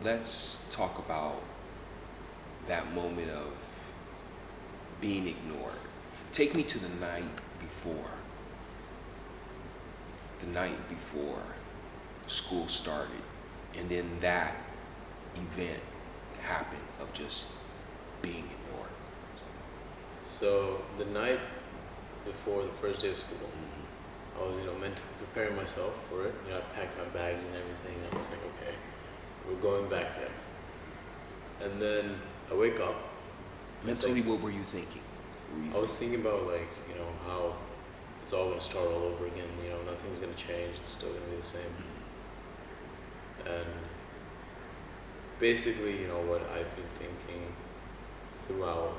let's talk about that moment of being ignored. Take me to the night before. The night before school started, and then that event happened of just being ignored. So the night before the first day of school, I was, mentally preparing myself for it. I packed my bags and everything. And I was like, okay, we're going back there. And then I wake up. Mentally, what were you thinking? I was thinking about how it's all gonna start all over again. Nothing's gonna change. It's still gonna be the same. And basically, what I've been thinking throughout,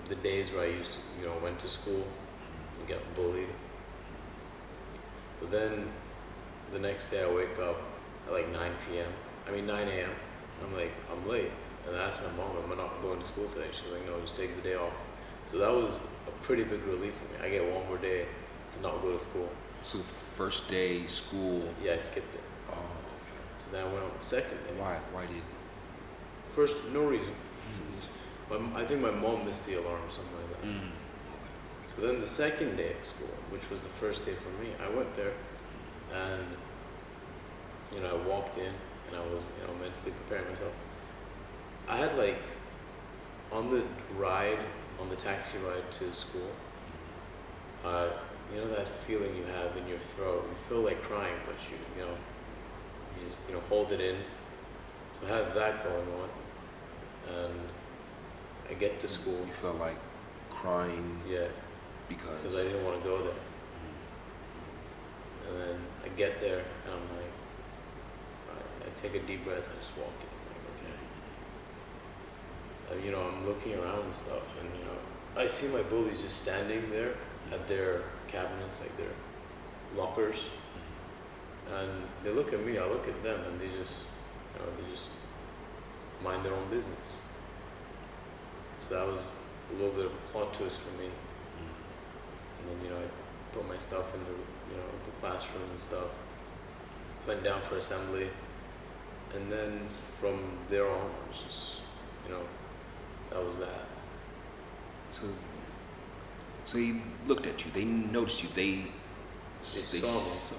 the days where I used to, went to school and get bullied. But then the next day I wake up at like 9 a.m. I'm like, I'm late. And I asked my mom, am I not going to school today? She's like, no, just take the day off. So that was a pretty big relief for me. I get one more day to not go to school. So first day school. Yeah, I skipped it. Oh, okay. So then I went on the second day. Why? Why did? First, no reason. I think my mom missed the alarm or something like that. Mm. So then the second day of school, which was the first day for me, I went there and, I walked in and I was, mentally preparing myself. I had on the taxi ride to school, that feeling you have in your throat. You feel like crying, but you just, hold it in. So I had that going on. And I get to school. You felt like crying? Yeah. Because I didn't want to go there. And then I get there and I'm like, I take a deep breath and I just walk in. I'm like, okay. I'm looking around and stuff, and I see my bullies just standing there at their cabinets, like their lockers, and they look at me. I look at them, and they just mind their own business. So that was a little bit of a plot twist for me. And then I put my stuff in the classroom and stuff. Went down for assembly, and then from there on, it was just that was that. So he looked at you. They noticed you. They saw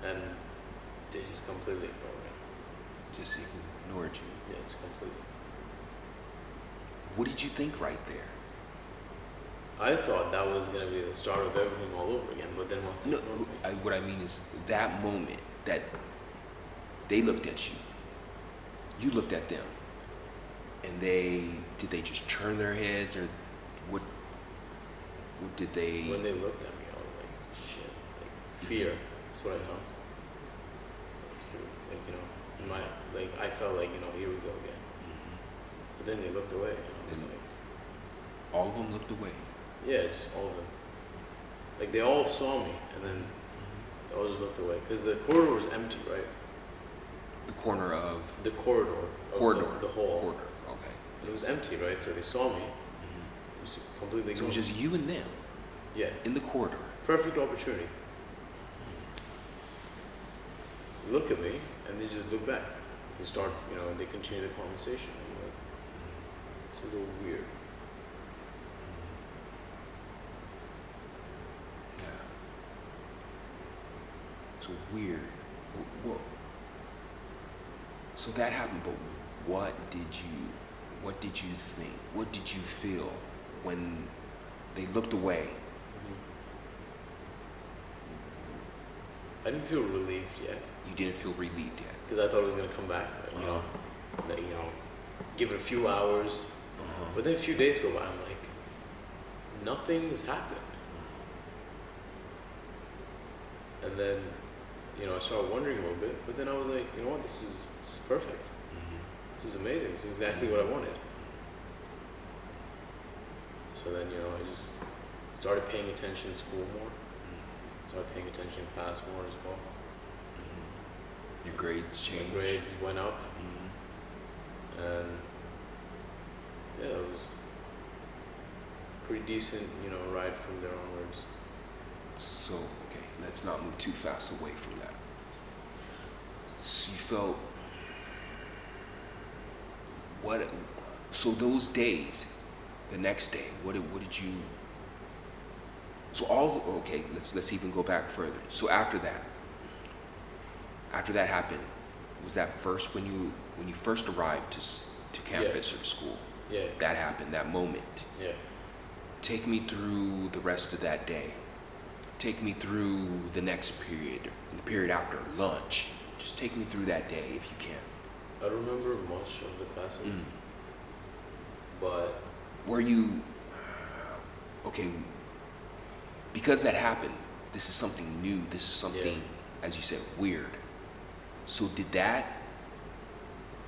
me, and they just completely ignored me. Just ignored you. Yeah, just completely. What did you think right there? I thought that was gonna be the start of everything all over again, but then once No, what I mean is that moment that they looked at you, you looked at them, and did they just turn their heads, or what did they? When they looked at me, I was like, shit, fear. That's what I felt. I felt like, here we go again. Mm-hmm. But then they looked away. All of them looked away? Yeah, just all of them. They all saw me, and then they all just looked away. Because the corridor was empty, right? The corner of? The corridor. Corridor. The hall. Corridor, okay. And it was empty, right? So they saw me. It was completely So it was just you and them? Yeah. In the corridor? Perfect opportunity. They look at me, and they just look back. They start, they continue the conversation. It's a little weird. Yeah. So weird. Well, so that happened, but what did you think? What did you feel when they looked away? I didn't feel relieved yet. You didn't feel relieved yet? Because I thought it was going to come back. Give it a few hours. But then a few days go by, I'm like, nothing's happened. And then, I started wondering a little bit, but then I was like, you know what, this is perfect. This is amazing. This is exactly what I wanted. So then, I just started paying attention in school more. Started paying attention in class more as well. Your grades changed? My grades went up. And yeah, it was pretty decent, ride from there onwards. So, okay, let's not move too fast away from that. So you felt what? So those days, the next day, what did you? So all okay. Let's even go back further. So after that happened, was that first when you first arrived to campus or to school? Yeah. That happened. That moment. Yeah. Take me through the rest of that day. Take me through the next period, the period after lunch. Just take me through that day if you can. I don't remember much of the classes, but Were you okay? Because that happened. This is something new. This is something, as you said, weird. So did that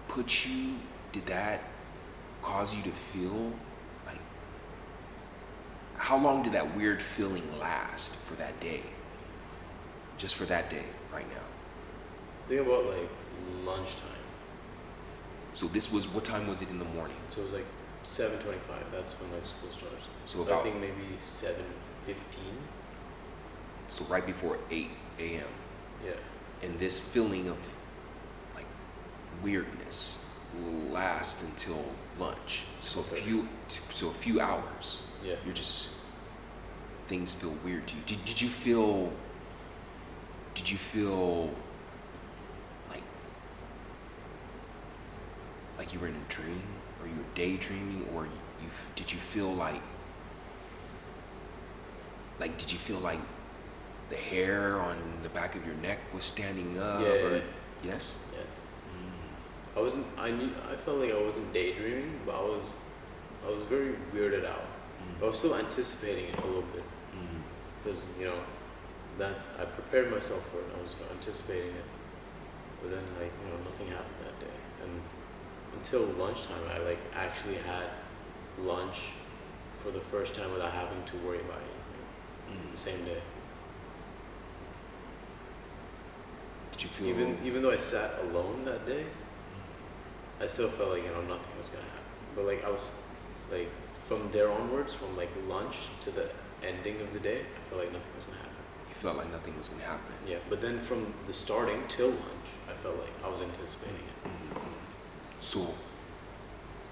put you? Did that cause you to feel like? How long did that weird feeling last for that day? Just for that day, right now. think about like lunchtime. So this was, what time was it in the morning? So it was like 7:25. That's when like school starts. So I about, think maybe 7:15. so right before 8 a.m. Yeah. And this feeling of like weirdness last until lunch. So a few hours. Yeah. You're just, things feel weird to you. Did you feel like you were in a dream, or you were daydreaming, or did you feel like did you feel like the hair on the back of your neck was standing up? Yeah. Or, yes. Yes. I wasn't. I felt like I wasn't daydreaming, but I was very weirded out. I was still anticipating it a little bit because that I prepared myself for it. I was anticipating it, but then nothing happened that day, and until lunchtime, I like actually had lunch for the first time without having to worry about anything. The same day. Did you feel Even though I sat alone that day, I still felt like nothing was gonna happen. But like I was like from there onwards, from like lunch to the ending of the day, I felt like nothing was gonna happen. You felt like nothing was gonna happen. Yeah, but then from the starting till lunch, I felt like I was anticipating it. So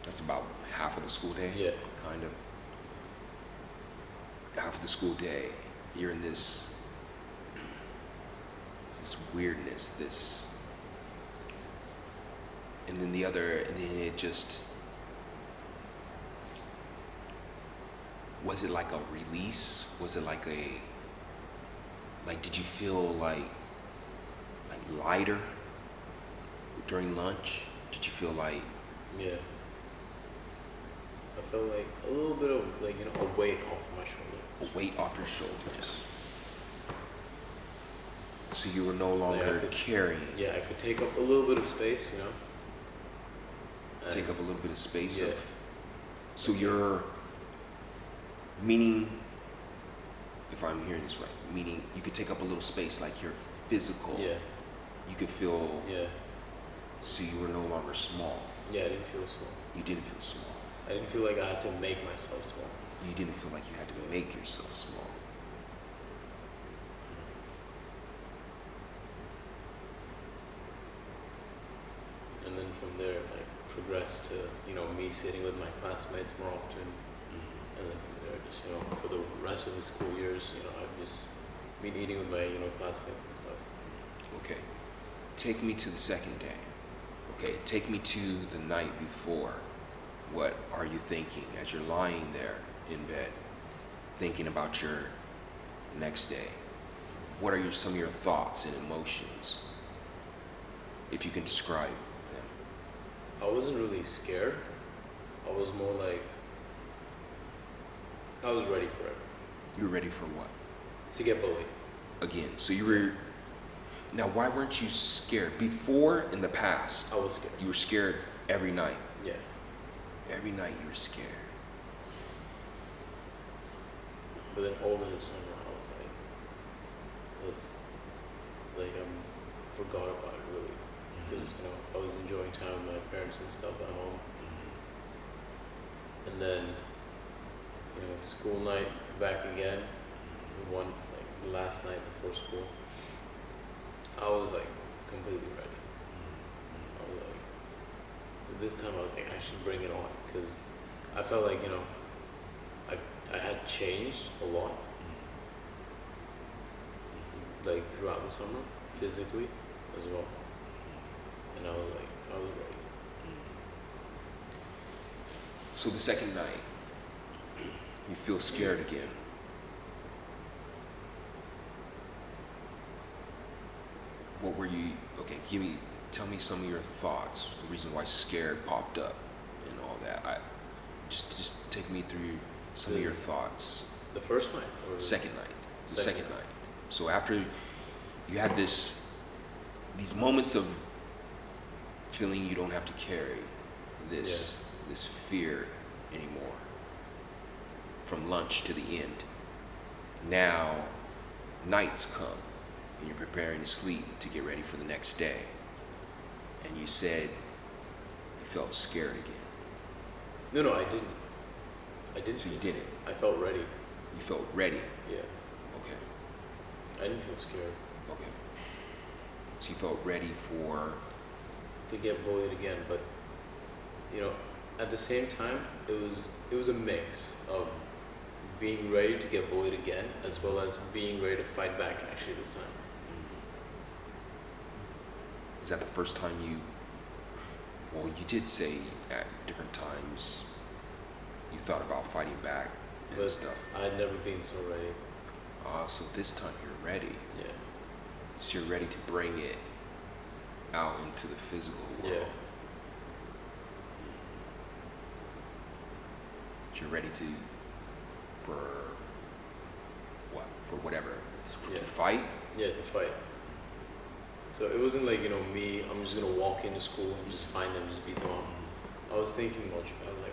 that's about half of the school day. Yeah. Kind of. Half of the school day, you're in this weirdness, and then it just, was it like a release? Was it like did you feel like lighter during lunch? Did you feel like? Yeah. I felt like a little bit of like a weight off my shoulder. A weight off your shoulders. So you were no longer carrying. Yeah, I could take up a little bit of space, Take up a little bit of space. Yeah. So you're, meaning, if I'm hearing this right, meaning you could take up a little space, like your physical. Yeah. You could feel. Yeah. So you were no longer small. Yeah, I didn't feel small. You didn't feel small. I didn't feel like I had to make myself small. You didn't feel like you had to make yourself small. And then from there, like progressed to me sitting with my classmates more often, and then from there, just for the rest of the school years, I've just been eating with my classmates and stuff. Okay. Take me to the second day. Okay, take me to the night before. What are you thinking as you're lying there in bed, thinking about your next day? What are some of your thoughts and emotions, if you can describe them? I wasn't really scared. I was more like, I was ready for it. You were ready for what? To get bullied. Again, so you were, now why weren't you scared? Before, in the past, I was scared. you were scared every night. Yeah. Every night you were scared. But then over the summer, I was like, forgot about it really, because I was enjoying time with my parents and stuff at home. And then, school night back again, the last night before school, I was like completely ready. this time I was like, I should bring it on because I felt like I had changed a lot, like throughout the summer, physically as well, and I was ready. So the second night, you feel scared again. What were you, okay, tell me some of your thoughts, the reason why scared popped up and all that. Just take me through some of your thoughts. The first night? Or Second night. The second second night. So after you had these moments of feeling you don't have to carry this fear anymore, from lunch to the end. Now nights come and you're preparing to sleep to get ready for the next day, and you said you felt scared again. No, I didn't. I didn't. So you feel didn't. I felt ready. You felt ready. Yeah. Okay. I didn't feel scared Okay. So you felt ready for. to get bullied again, but at the same time, it was a mix of being ready to get bullied again, as well as being ready to fight back. Actually, this time. Is that the first time you? Well, you did say at different times you thought about fighting back and But stuff. I had never been so ready. So this time you're ready. Yeah. So you're ready to bring it out into the physical world. Yeah. You're ready to, for what? For whatever. Yeah. To fight? Yeah, to fight. So it wasn't like, me, I'm just gonna walk into school and just find them, just beat them up. I was thinking much, I was like,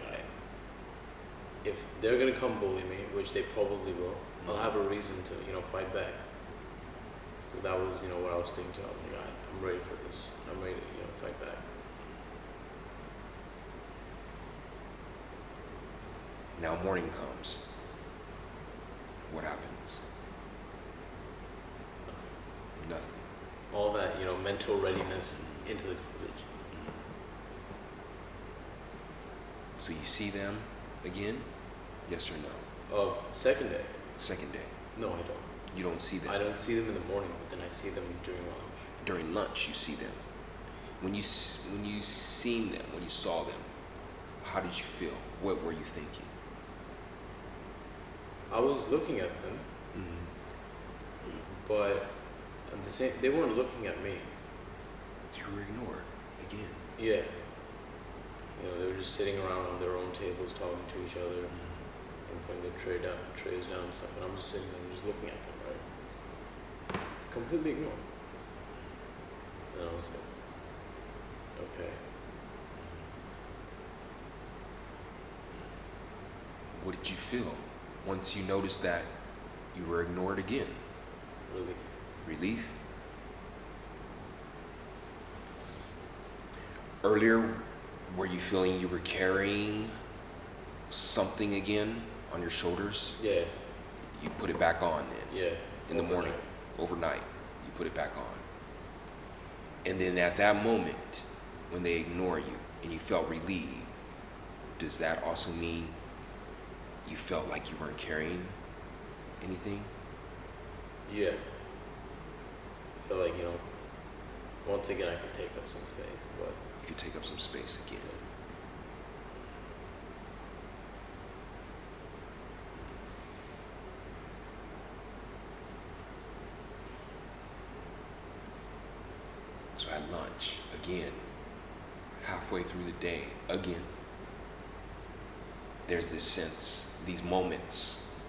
if they're gonna come bully me, which they probably will, I'll have a reason to, fight back. So that was, what I was thinking. I was like, I'm ready for this. I'm ready to, fight back. Now morning comes. What happens? Nothing. All that, mental readiness into the college. So you see them again? Yes or no? Oh, second day. Second day. No, I don't. You don't see them. I don't see them in the morning, but then I see them during lunch. During lunch, you see them. When you seen them, when you saw them, how did you feel? What were you thinking? I was looking at them, but at the same, they weren't looking at me. You were ignored again. Yeah. They were just sitting around on their own tables talking to each other and putting their trays down and stuff. And I'm just sitting there just looking at them, right? Completely ignored. And I was like, okay. What did you feel once you noticed that you were ignored again? Relief. Relief? Earlier, were you feeling you were carrying something again on your shoulders? Yeah. You put it back on then? Yeah. In the morning, overnight, you put it back on. And then at that moment, when they ignore you and you felt relieved, does that also mean you felt like you weren't carrying anything? Yeah. I feel like, once again I could take up some space, but You could take up some space again. So at lunch, again, halfway through the day, again, there's this sense, these moments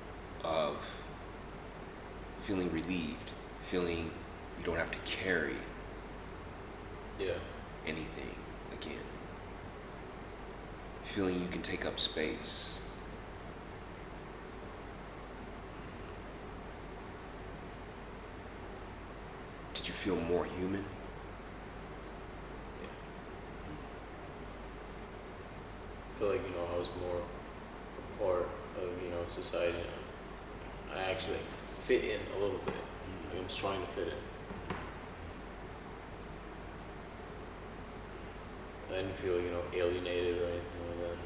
of feeling relieved, feeling you don't have to carry yeah. anything again, feeling you can take up space. Did you feel more human? I feel like, I was more a part of, society. I actually fit in a little bit. Like I'm just trying to fit in. I didn't feel, alienated or anything like that.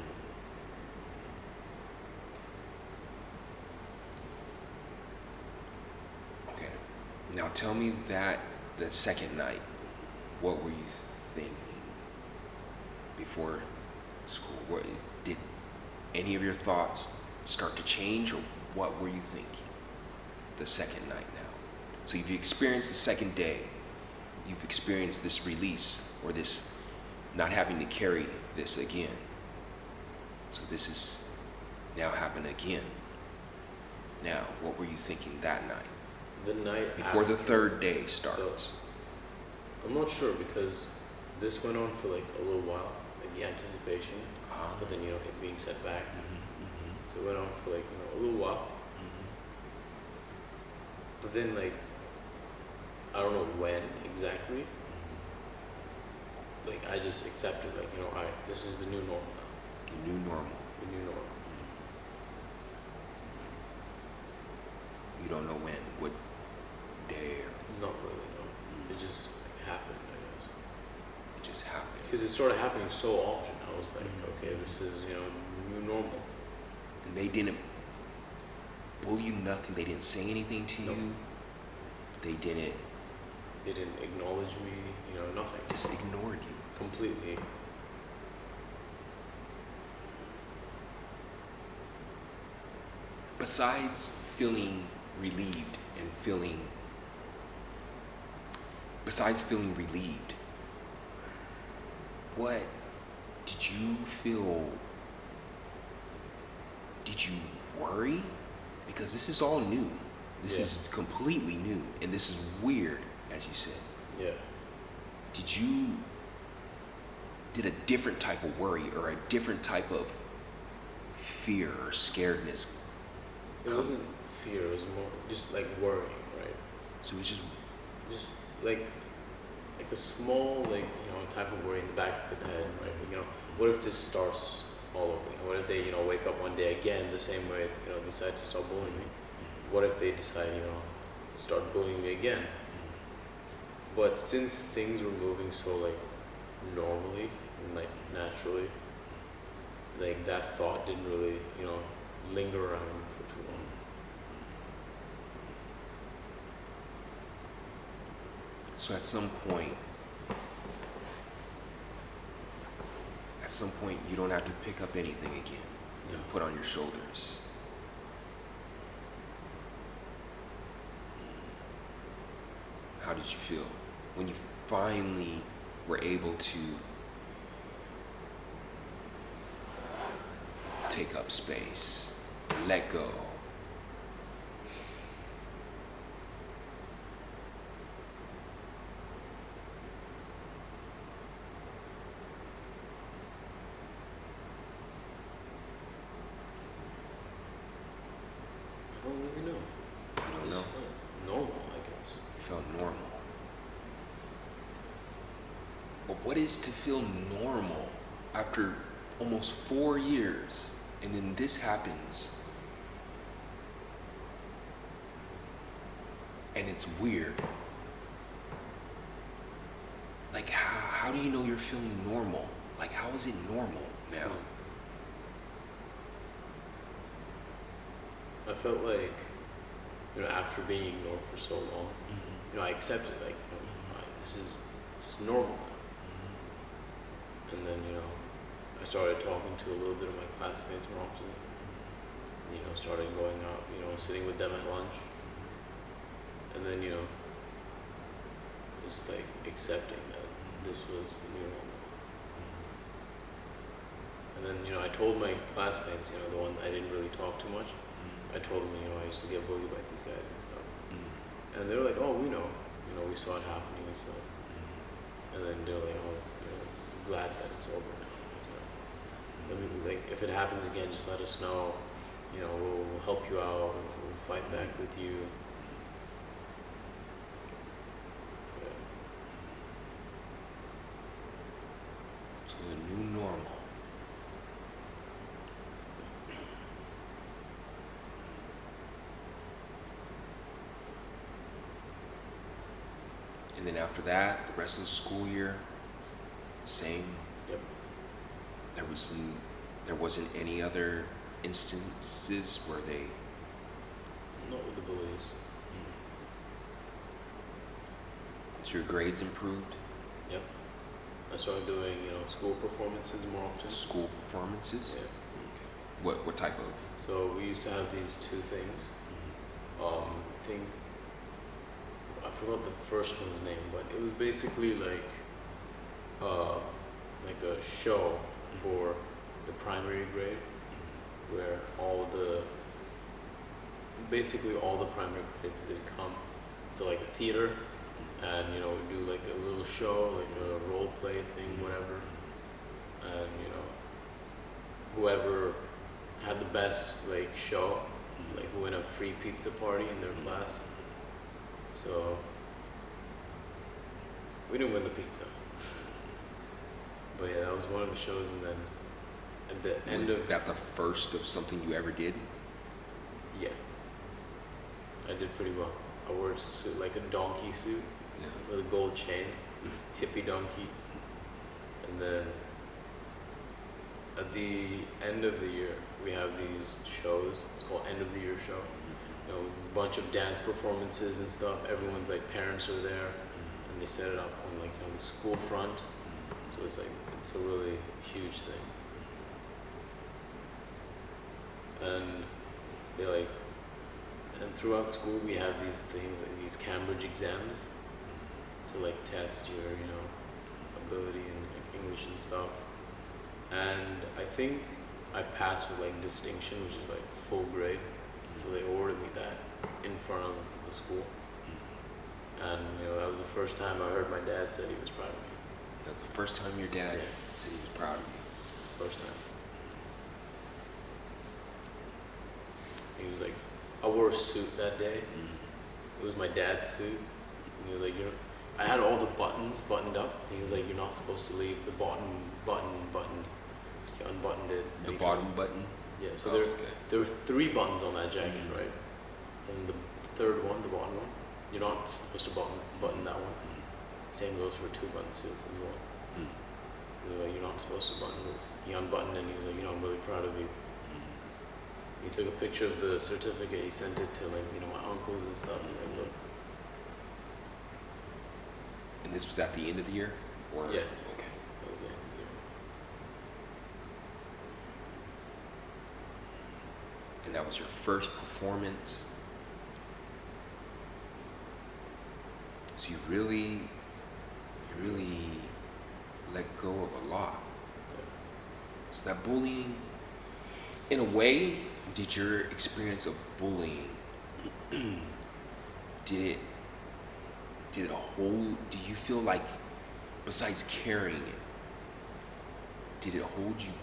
Okay. Now tell me that the second night, what were you thinking before school? What, did any of your thoughts start to change, or what were you thinking the second night now? So you've experienced the second day, you've experienced this release, or this not having to carry this again. So this is now happened again. Now, what were you thinking that night? The night Before the after- third day starts. So, I'm not sure because this went on for like a little while, like the anticipation, but then it being set back. So it went on for like a little while. But then like I don't know when exactly. Like I just accepted like alright, this is the new normal now. The new normal. The new normal. You don't know when, what day, or Not really, no. It just happened, I guess. it just happened. Because it started happening so often. I was like, okay, this is new normal. And they didn't bully you, nothing. They didn't say anything to Nope. you. They didn't, They didn't acknowledge me, nothing. just ignored you. Completely. Besides feeling relieved and besides feeling relieved, what did you feel? Did you worry? Because this is all new. This Yeah. is completely new, and this is weird, as you said. Yeah. Did a different type of worry or a different type of fear or scaredness? It wasn't fear, it was more just like worrying, right? So it was Just like a small type of worry in the back of the head, like what if this starts all over again? What if they wake up one day again the same way, decide to start bullying me? What if they decide start bullying me again? But since things were moving so like normally and like naturally, like that thought didn't really linger around for too long. So at some point, you don't have to pick up anything again and put on your shoulders. How did you feel when you finally were able to take up space, let go? I don't really know. You don't Just know? felt normal, I guess. You felt normal. But what is to feel normal after almost 4 years, and then this happens, and it's weird? Like, how do you know you're feeling normal? Like, how is it normal now? I felt like, after being ignored for so long, I accepted like, alright, this is normal now. And then, I started talking to a little bit of my classmates more often. Started going out, sitting with them at lunch. And then, just like accepting that this was the new normal. And then, I told my classmates, the one I didn't really talk too much, I told them, I used to get bullied by these guys and stuff. And they were like, oh, we know, we saw it happening and stuff. And then they're like, oh, glad that it's over now. Like, if it happens again, just let us know. We'll help you out. We'll fight back with you. Yeah. So the new normal. And then after that, the rest of the school year, same Yep. There wasn't any other instances where they. Not with the bullies. So your grades improved. Yep. I started doing, school performances more often. School performances. Yeah. What type of? So we used to have these two things. I think I forgot the first one's name, but it was basically like a show for the primary grade, where basically all the primary grades did come to like a theater, and do like a little show, like a role play thing, whatever, and whoever had the best like show, like win a free pizza party in their class. So we didn't win the pizza, but yeah, that was one of the shows. And then at the end Was of that the first of something you ever did? yeah, I did pretty well. I wore a suit, like a donkey suit Yeah. with a gold chain, hippie donkey, and then at the end of the year we have these shows. It's called end of the year show. A bunch of dance performances and stuff. Everyone's like parents are there, and they set it up on like on the school front. So it's a really huge thing. And they and throughout school we have these things, like these Cambridge exams to like test your ability in like English and stuff. And I think I passed with like distinction, which is like full grade. So they awarded me that in front of the school. And that was the first time I heard my dad said he was proud of me. That's the first time your dad Yeah. said he was proud of you. It's the first time. He was like, I wore a suit that day. It was my dad's suit. And he was like, I had all the buttons buttoned up. And he was like, you're not supposed to leave the buttoned. So he unbuttoned it. The bottom button? Yeah, so Okay. there were 3 buttons on that jacket, right? And the third one, the bottom one, you're not supposed to button that one. Same goes for 2-button suits as well. They're like, you're not supposed to button this. He unbuttoned it and he was like, I'm really proud of you. He took a picture of the certificate, he sent it to like, my uncles and stuff. He's like, look. And this was at the end of the year? Or? Yeah. Okay. That was it. Yeah. And that was your first performance? So you really let go of a lot. So that bullying, in a way, did your experience of bullying, did it hold, do you feel like, besides carrying it, did it hold you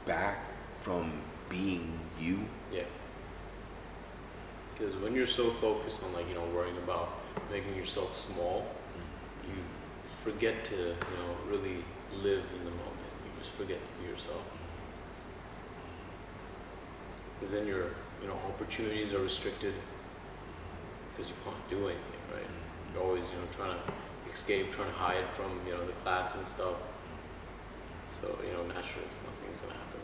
back from being you? Yeah. Because when you're so focused on worrying about making yourself small, you forget to, really live in the moment. You just forget to be yourself. Because then your, opportunities are restricted because you can't do anything, right? You're always, trying to escape, trying to hide from, the class and stuff. So, naturally, nothing's gonna happen.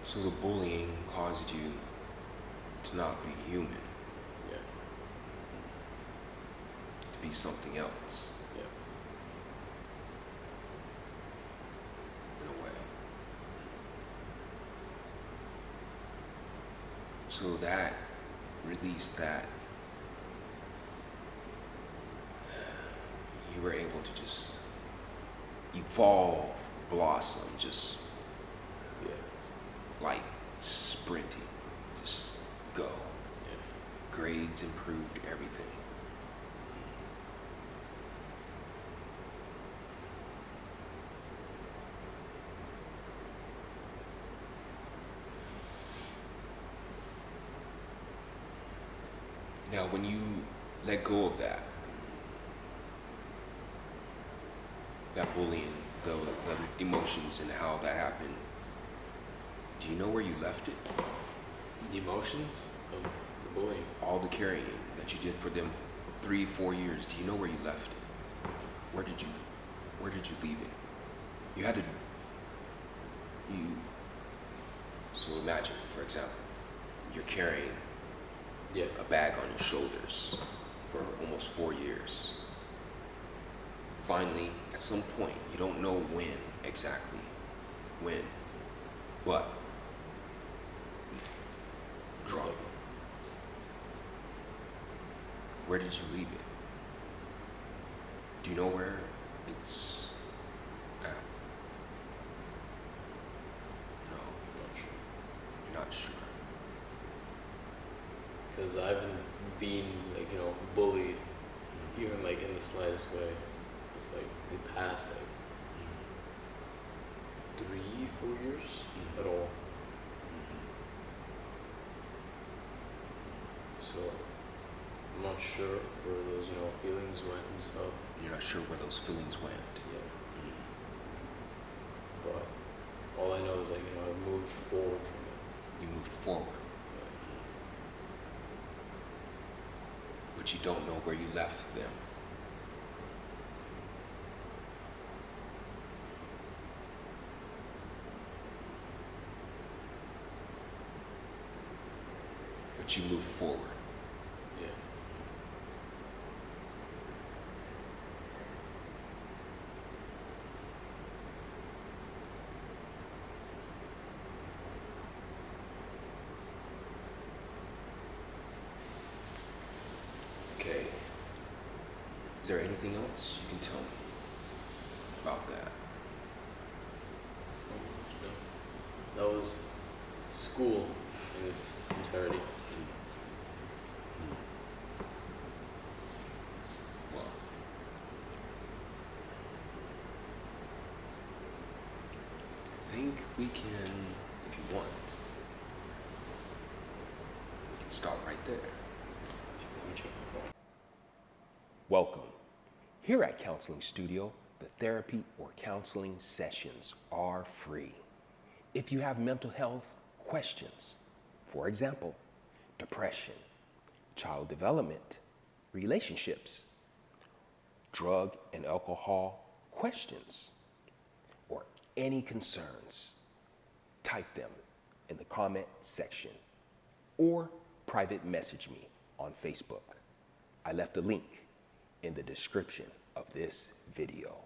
So the bullying caused you to not be human, Yeah. to be something else, Yeah. in a way. So that released that, you were able to just evolve, blossom, just Yeah. like sprinting, just go. Yeah. Grades improved, everything. Now, when you let go of that bullying, the emotions and how that happened, do you know where you left it? The emotions of the bullying. All the carrying that you did for them 3, 4 years, do you know where you left it? Where did you leave it? You had to, you, so imagine, for example, you're carrying Yeah. a bag on your shoulders for almost 4 years. Finally, at some point, you don't know when exactly, when, but Just drop like, it. Where did you leave it? Do you know where it's at? No, I'm not sure. you're not sure. Because I haven't been like, bullied even like in the slightest way. It's like the past like 3, 4 years at all. So I'm not sure where those, feelings went and stuff. You're not sure where those feelings went. Yeah. But all I know is like, I moved forward from it. You moved forward, Yeah. but you don't know where you left them. But you moved forward. Yeah. Okay. Is there anything else you can tell me about that? No. That was school in its entirety. Well, I think we can, if you want, we can stop right there. Welcome. Here at Counseling Studio, the therapy or counseling sessions are free. If you have mental health questions, for example, depression, child development, relationships, drug and alcohol questions, or any concerns, type them in the comment section or private message me on Facebook. I left a link in the description of this video.